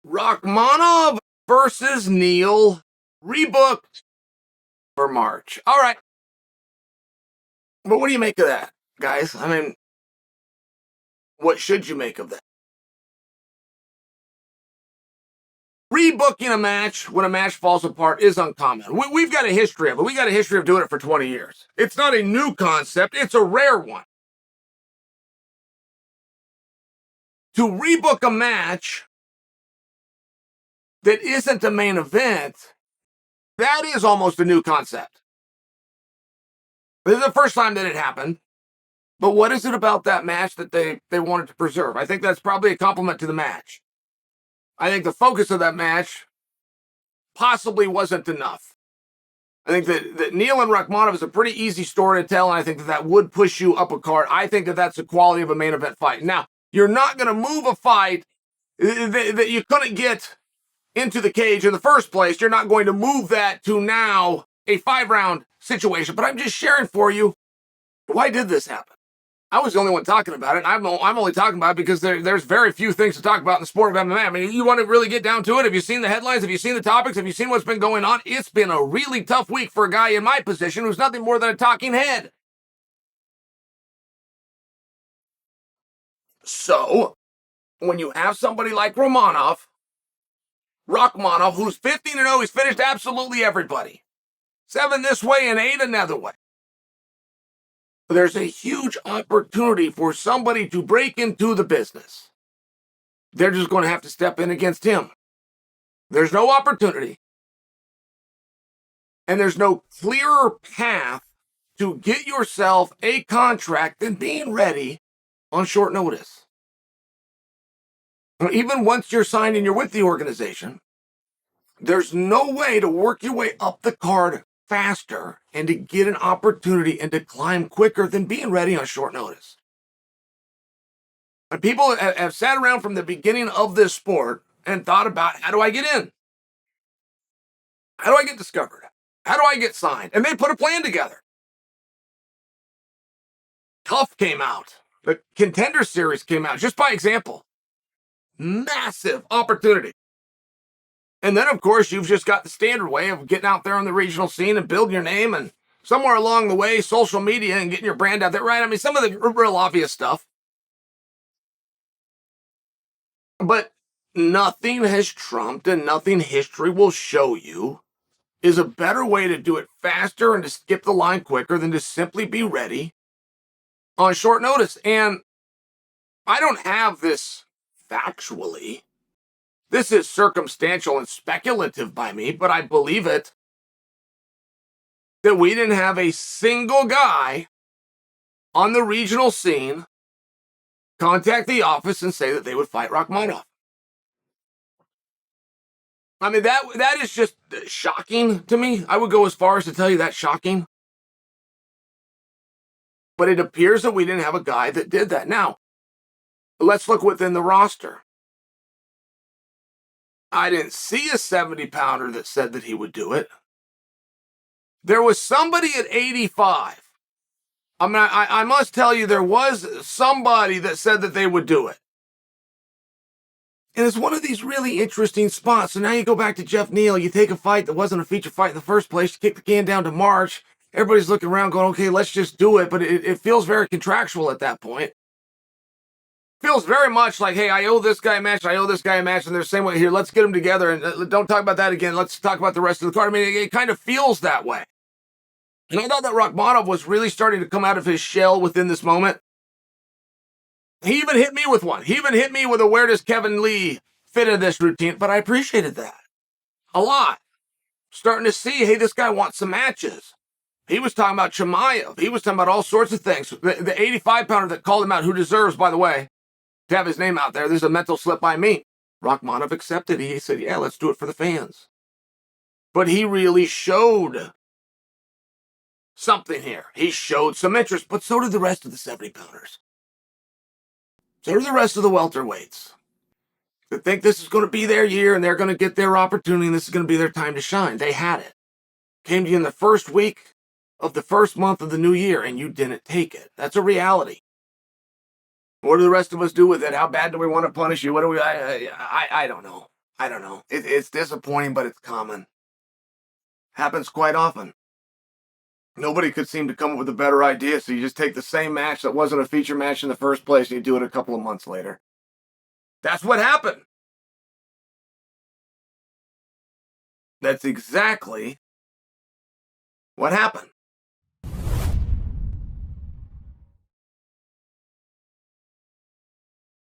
Rakhmonov versus Neal, rebooked for March. All right. But what do you make of that, guys? I mean, what should you make of that? Rebooking a match when a match falls apart is uncommon. We've got a history of it. We got a history of doing it for 20 years. It's not a new concept. It's a rare one. To rebook a match that isn't a main event, that is almost a new concept. This is the first time that it happened. But what is it about that match that they wanted to preserve? I think that's probably a compliment to the match. I think the focus of that match possibly wasn't enough. I think that Neal and Rakhmonov is a pretty easy story to tell, and I think that would push you up a card. I think that's the quality of a main event fight. Now, you're not going to move a fight that you couldn't get into the cage in the first place. You're not going to move that to now a 5-round situation. But I'm just sharing for you, why did this happen? I was the only one talking about it. I'm only talking about it because there's very few things to talk about in the sport of MMA. I mean, you want to really get down to it? Have you seen the headlines? Have you seen the topics? Have you seen what's been going on? It's been a really tough week for a guy in my position who's nothing more than a talking head. So, when you have somebody like Rakhmonov, who's 15-0, he's finished absolutely everybody. 7 this way and 8 another way. There's a huge opportunity for somebody to break into the business. They're just going to have to step in against him. There's no opportunity. And there's no clearer path to get yourself a contract than being ready on short notice. Even once you're signed and you're with the organization, there's no way to work your way up the card faster and to get an opportunity and to climb quicker than being ready on short notice. And people have sat around from the beginning of this sport and thought about, how do I get in? How do I get discovered? How do I get signed? And they put a plan together. Tough came out. The Contender Series came out, just by example. Massive opportunity. And then, of course, you've just got the standard way of getting out there on the regional scene and building your name, and somewhere along the way, social media and getting your brand out there, right? I mean, some of the real obvious stuff. But nothing has trumped, and nothing history will show you is a better way to do it faster and to skip the line quicker than to simply be ready on short notice. And I don't have this factually. This is circumstantial and speculative by me, but I believe it, that we didn't have a single guy on the regional scene contact the office and say that they would fight Rakhmonov. I mean, that is just shocking to me. I would go as far as to tell you that's shocking. But it appears that we didn't have a guy that did that. Now, let's look within the roster. I didn't see a 70-pounder that said that he would do it. There was somebody at 85. I mean, I must tell you, there was somebody that said that they would do it. And it's one of these really interesting spots. So now you go back to Geoff Neal. You take a fight that wasn't a feature fight in the first place. You kick the can down to March. Everybody's looking around going, okay, let's just do it. But it feels very contractual at that point. Feels very much like, hey, I owe this guy a match, and they're saying, well, here, let's get them together, and don't talk about that again. Let's talk about the rest of the card. I mean, it kind of feels that way. And I thought that Rakhmonov was really starting to come out of his shell within this moment. He even hit me with one. He even hit me with a where does Kevin Lee fit in this routine, but I appreciated that a lot. Starting to see, hey, this guy wants some matches. He was talking about Chimaev. He was talking about all sorts of things. The 85-pounder that called him out, who deserves, by the way, to have his name out there. There's a mental slip by me. Rakhmonov accepted. He said, yeah, let's do it for the fans. But he really showed something here. He showed some interest, but so did the rest of the 70-pounders. So did the rest of the welterweights. They think this is going to be their year and they're going to get their opportunity and this is going to be their time to shine. They had it. Came to you in the first week of the first month of the new year and you didn't take it. That's a reality. What do the rest of us do with it? How bad do we want to punish you? What do we? I don't know. I don't know. It's disappointing, but it's common. Happens quite often. Nobody could seem to come up with a better idea, so you just take the same match that wasn't a feature match in the first place and you do it a couple of months later. That's what happened. That's exactly what happened.